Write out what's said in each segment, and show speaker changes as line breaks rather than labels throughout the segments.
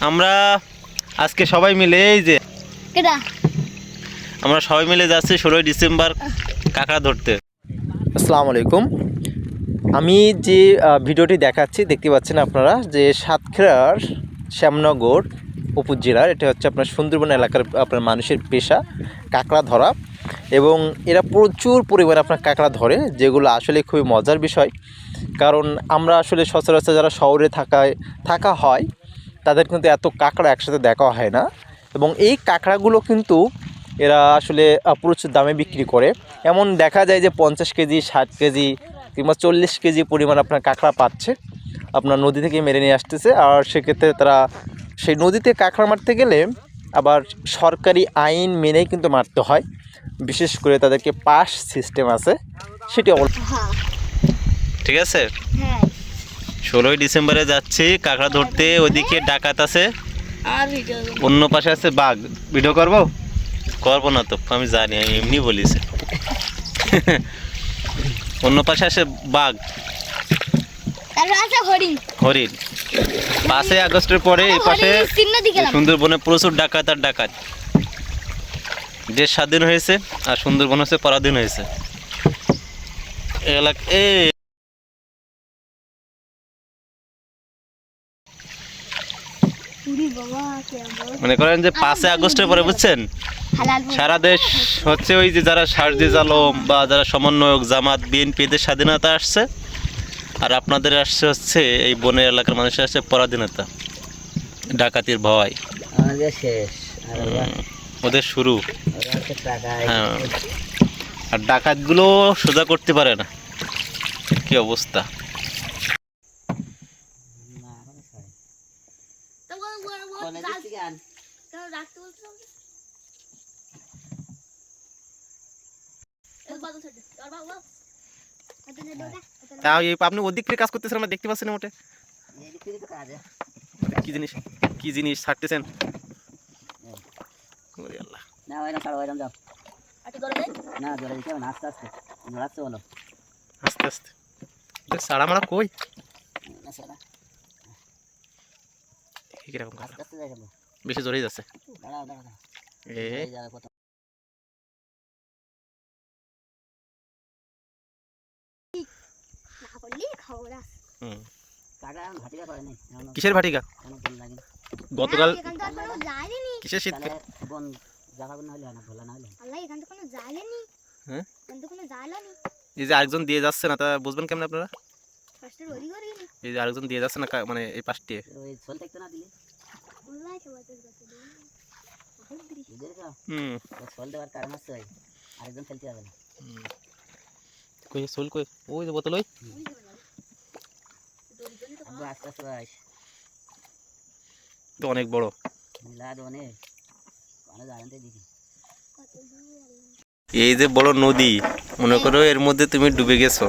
আমরা আজকে সবাই মিলে এই যে
কেডা
আমরা সবাই মিলে যাচ্ছি 16 ডিসেম্বর কাঁকড়া ধরতে।
আসসালামু আলাইকুম। আমি যে ভিডিওটি দেখাচ্ছি দেখতে পাচ্ছেন আপনারা যে সাতক্ষীরার শ্যামনগর উপজেলার এটা হচ্ছে আপনার সুন্দরবন এলাকার আপনার মানুষের পেশা কাঁকড়া ধরা, এবং এরা প্রচুর পরিমাণে আপনার কাঁকড়া ধরে, যেগুলো আসলে খুবই মজার বিষয়। কারণ আমরা আসলে সচরাচর যারা শহরে থাকা হয় তাদের কিন্তু এত কাঁকড়া একসাথে দেখা হয় না, এবং এই কাঁকড়াগুলো কিন্তু এরা আসলে প্রচুর দামে বিক্রি করে। এমন দেখা যায় যে 50 কেজি 60 কেজি কিংবা 40 কেজি পরিমাণ আপনার কাঁকড়া পাচ্ছে, আপনার নদী থেকে মেরে নিয়ে আসতেছে। আর সেক্ষেত্রে তারা সেই নদীতে কাঁকড়া মারতে গেলে আবার সরকারি আইন মেনেই কিন্তু মারতে হয়, বিশেষ করে তাদেরকে পাস সিস্টেম আছে সেটি
ঠিক আছে,
হ্যাঁ
16 ডিসেম্বরে যাচ্ছি কাঁকড়া ধরতে। ওইদিকে ডাকাত আছে, অন্য পাশে আছে বাঘ। ভিডিও করবো না তো, আমি জানি, আমি এমনি বলিস। অন্য পাশে আছে বাঘ,
হরিণ।
5 আগস্টের পরে এই পাশে সুন্দরবনে প্রচুর ডাকাত আর ডাকাত। দেশ স্বাধীন হয়েছে আর সুন্দরবন হচ্ছে পরাধীন হয়েছে। মনে করেন যে 5 আগস্টের পরে বুঝছেন সারা দেশ হচ্ছে ওই যে যারা সারজিজ আলম বা যারা সমন্বয়ক জামাত বিএনপি এদের স্বাধীনতা আসছে, আর আপনাদের আসছে হচ্ছে এই বনের এলাকার মানুষের আসছে পরাধীনতা, ডাকাতির ভয়। ওদের শুরু। হ্যাঁ, আর ডাকাতগুলো সোজা করতে পারে না, কি অবস্থা। আপনি ওদিক থেকে কাজ করতেছেন, আমরা দেখতে পাচ্ছি না মোটে। কি জিনিস ছাড়তেছেন? আস্তে আস্তে সারা মারা কই কিরকম বেশি জোরেই যাচ্ছে। কিসের ভাটিকা? গতকাল কিসের শীতকে এই যে আরেকজন দিয়ে যাচ্ছে না, তা বুঝবেন কেমন আপনারা? এই যে আরেকজন দিয়ে যাচ্ছে না, মানে এই পাশটি ওই যে বোতল তো অনেক বড়। এই যে বড় নদী, মনে করো এর মধ্যে তুমি ডুবে গেছো,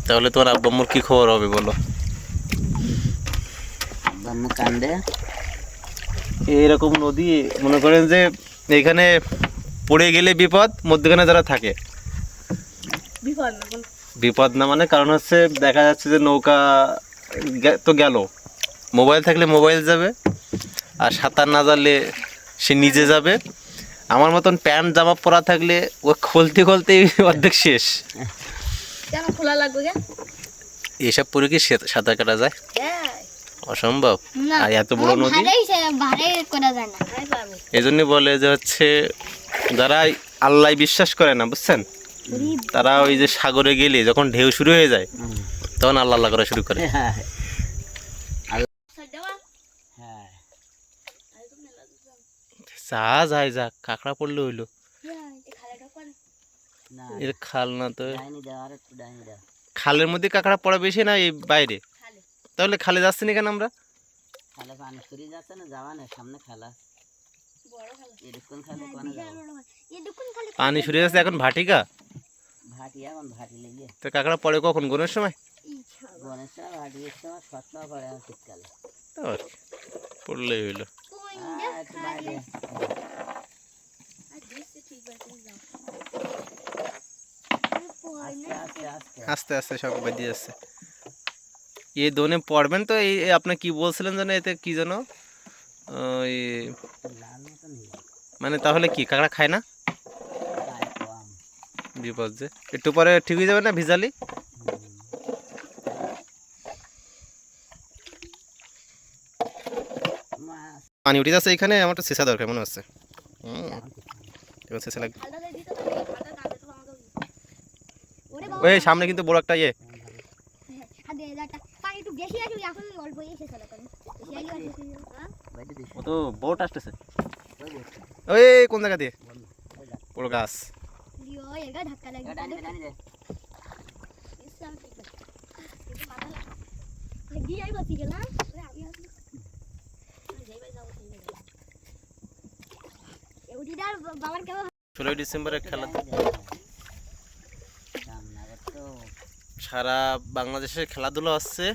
তাহলে তোমার আব্বা আম্মুর কি খবর হবে বলো? এইরকম নদী মনে করেন যে এখানে পড়ে গেলে বিপদ, মধ্যখানে যারা থাকে বিপদ না, মানে কারণ হচ্ছে দেখা যাচ্ছে যে নৌকা তো গেল, মোবাইল থাকলে মোবাইল যাবে, আর সাঁতার না জানলে সে নিজে যাবে। আমার মতন প্যান্ট জামা পরা থাকলে ও খুলতে অর্ধেক শেষ। এইসব পরে কি সাঁতার কাটা যায়? অসম্ভব। আর এত বড় নদী, এই জন্য বলে যে হচ্ছে যারা আল্লাহ বিশ্বাস করে না বুঝছেন, তারা ওই যে সাগরে গেলে যখন ঢেউ শুরু হয়ে যায় তখন আল্লাহ আল্লাহ করা শুরু করে। যায় যাক, কাঁকড়া পড়লে হইলো। এর খাল না তো, খালের মধ্যে কাঁকড়া পড়া বেশি না এই বাইরে, তাহলে খালে যাচ্ছে না কেন আমরা? পানি সরে যাচ্ছে এখন ভাটিকা, তো কাঁকড়া পড়ে কখন? গনের সময় পড়লেই হইলো। আস্তে আস্তে সব বেঁধে যাচ্ছে। এই দোনে পড়বেন তো এই আপনি কি বলছিলেন যেন এতে কি যেন ওই মানে তাহলে কি কাঁকড়া খায় না বিপদ যে একটু পরে ঠিক হয়ে যাবে না ভিজালি পানি উঠে যাচ্ছে এখানে আমার তো শেষা দরকার মনে হচ্ছে এবার শেষা লাগবে ওই সামনে কিন্তু বড় একটা ইয়ে ও তো বোট আসতেছে ওই কোন জায়গা দিয়ে বড় গাছ
বাবার
16 ডিসেম্বরের খেলা সারা বাংলাদেশের খেলাধুলা হচ্ছে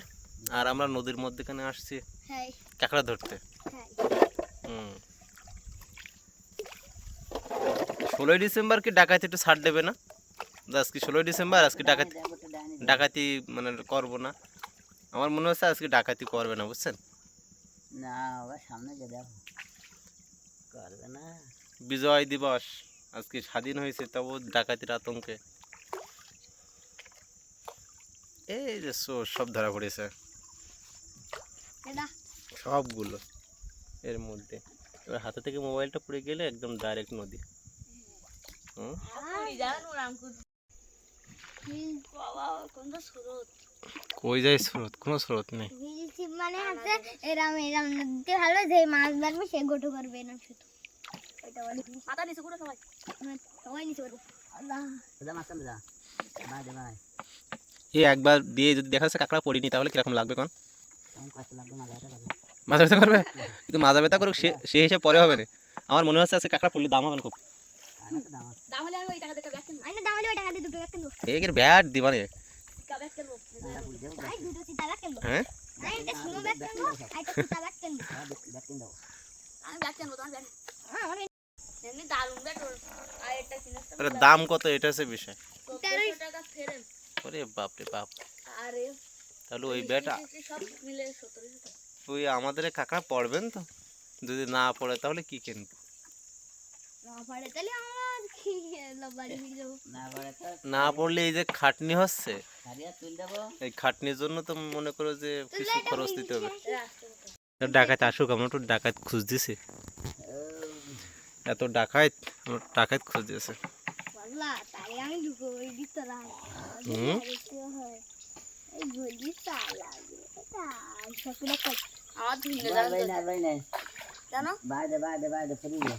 আর আমরা নদীর মধ্যেখানে আসছি কাঁকড়া ধরতে 16 ডিসেম্বর কি ডাকাতি একটু ছাড় দেবে না আজকে 16 ডিসেম্বর আজকে ডাকাতি মানে করবো না আমার মনে হচ্ছে আজকে ডাকাতি করবে না বুঝছেন
না ওরা সামনে যে দেখো করবে না
বিজয় দিবস আজকে স্বাধীন হয়েছে তবু ডাকাতির আতঙ্কে এই যে সব ধরা পড়েছে সবগুলো এর মধ্যে এবার হাতে থেকে মোবাইলটা পড়ে গেলে একদম ডাইরেক্ট নদী কই যায় স্রোত কোনো স্রোত নেই
মানে হচ্ছে এরাম এরাম নদীতে ভালো যে মাছ ধরবে সে গোটো করবে না শুধু ওইটা বলি মাথা নিচে করে সবাই সবাই নিচে করবে আল্লাহ
যা মাছ যা ভাই দে ভাই
এই একবার দিয়ে যদি দেখা যাচ্ছে কাঁকড়া পড়িনি তাহলে কিরকম লাগবে কোন
কম কষ্ট লাগবে মাথাটা লাগবে
মাজা ব্যথা করবে কিন্তু মাজা ব্যথা করুক সে হিসাব পরে হবে না আমার মনে হচ্ছে আজকে কাঁকড়া পড়লে দাম হবে না খুব
দাম হলে আমি ওই টাকা দিয়ে ব্যাগ কিনবো আইনা দাম হলে ওই টাকা দিয়ে দুটো ব্যাগ কিনবো
এর ব্যাট দিবা রে
ব্যাগ কিনবো আই দুটো সিটা ব্যাগ কিনবো
হ্যাঁ
আই এটা সুনো ব্যাগ কিনবো আই তো সিটা ব্যাগ কিনবো
ব্যাগ কিন দাও
আমি ব্যাগ কিনবো তোমার ব্যাগ আমার এমনি দারুন ব্যাগ আর এটা কিনতে
আরে দাম কত এটা হচ্ছে বিষয়
1300 টাকা ফেরেন
ওরে বাপ রে বাপ
আরে
তাহলে ওই ব্যাট
সব মিলে 1700 টাকা
ওই আমাদের কাঁকড়া পড়বেন তো যদি না পড়ে তাহলে কি কিনবো
না পড়ে তাহলে আমরা কি বাড়ি ফিরে যাবো
না পড়ে তো
না পড়লে এই যে খাটনি হচ্ছে
সারিয়া তুল দেবো
এই খাটনির জন্য তো মনে করো যে কিছু খরচ দিতে হবে ডাকাত আসুক আমরা একটু ডাকাত খুঁজ দিছি এত ডাকাত আমরা ডাকাত খুঁজ দিয়েছে
বাবা তাই আমি ঢুকো ওই দিকটা রাখ এই গলি চালা এটা সবটা কত আমার ধুইলে
ভাই ভাই না ভাই না
জানো
ভাই দে ফ্রি দে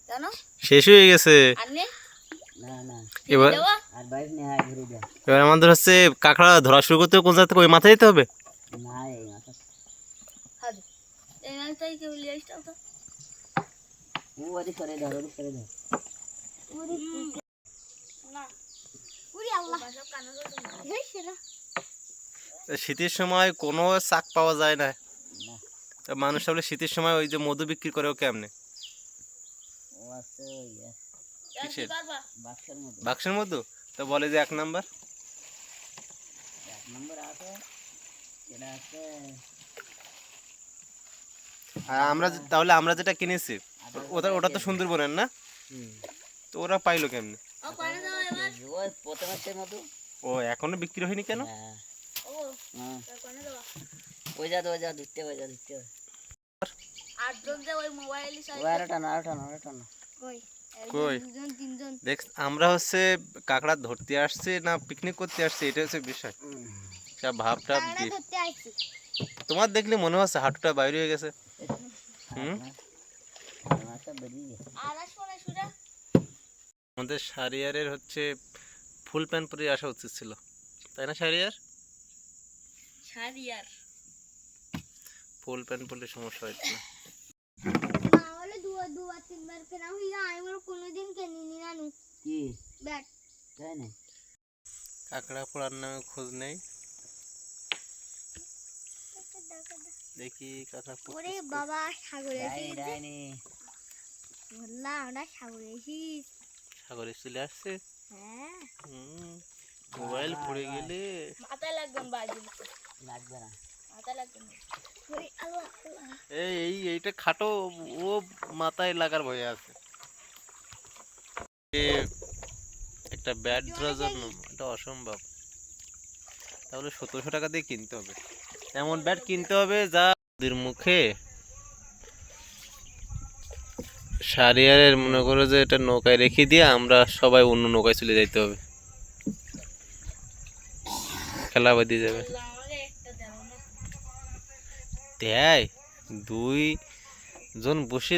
জানো
শেষ হয়ে গেছে
আনে
না না
এবার
আর বাইক নে হাই ঘুরে দে
এবার আমাদের হচ্ছে কাঁকড়া ধরা শুরু করতে কোন জায়গা থেকে ওই মাথায় যেতে হবে
না এই মাথা
হাদ এই মাছটাই কেউ লিয়ে আসতাম তো
ও ওদি করে ধর
উরি না উরি আল্লাহ সব কানা এই সেরা
শীতের সময় কোনো চাক পাওয়া যায় না
না
তা মানুষ তাহলে শীতের সময় ওই যে মধু বিক্রি করে ও কেমনে
ও আছে ইয়ে
কিসের
বাক্সের মধ্যে
বাক্সের মধ্যে তো বলে যে 1 নাম্বার
এক নম্বর আছে এটা আছে
আর আমরা তাহলে আমরা যেটা কিনেছি ওটা তো সুন্দরবনের না তো ওরা পাইলো কেমনে
ও পারে দাও এবার
ওই প্রথমের মতো
ও এখনো বিক্রি হয়নি কেন
হ্যাঁ
ও
হ্যাঁ
কোনে দাও
ওই যা দিতে
আটজন যে ওই মোবাইলই
ও আরটা না
কই
কই?
দুজন তিনজন
দেখ আমরা হচ্ছে কাঁকড়া ধরতে আসছি না পিকনিক করতে আসছি এটা হচ্ছে বিষয় সব ভাবটা
কাঁকড়া ধরতে আইছি
তোমার দেখলে মনে হচ্ছে হাঁটুটা বাইরে হয়ে গেছে হুম
মাথা বেরিয়ে গেছে
আর আসলে সুরা
আমাদের শারিয়ারের হচ্ছে ফুল প্যান্ট পরে আসা উচিত ছিল তাই না শারিয়ার
শারিয়ার
ফুল প্যান্ট পরলে সমস্যা হচ্ছে না
না হলে দুবার তিনবার কেনা হইয়া আমি আর কোনোদিন কিনিনি নানু
কি
ব্যাট
তাই না
কাঁকড়া পড়ার নামে খোঁজ নেই দেখি কাঁকড়া
ওরে বাবা সাগরে এসেছি
রাইনি
বললাম আমরা সাগরে এসেছি
সাগরে চলে আসছে
হ্যাঁ
মোবাইল পড়ে গেলে
মাথায় লাগবে বাজি
লাগবে না
ওই আল্লাহ আল্লাহ।
এইটা খাটো, ও মাথায় লাগার ভয়ে আছে। একটা ব্যাট ধরার জন্য এটা অসম্ভব। তাহলে 1700 টাকা দিয়ে কিনতে হবে, এমন ব্যাট কিনতে হবে যা নদীর মুখে সারিয়ারের মনে করো যে এটা নৌকায় রেখে দিয়ে আমরা সবাই অন্য নৌকায় চলে যাইতে হবে, খেলা বাদিয়ে যাবে। দেয় 2 জন বসে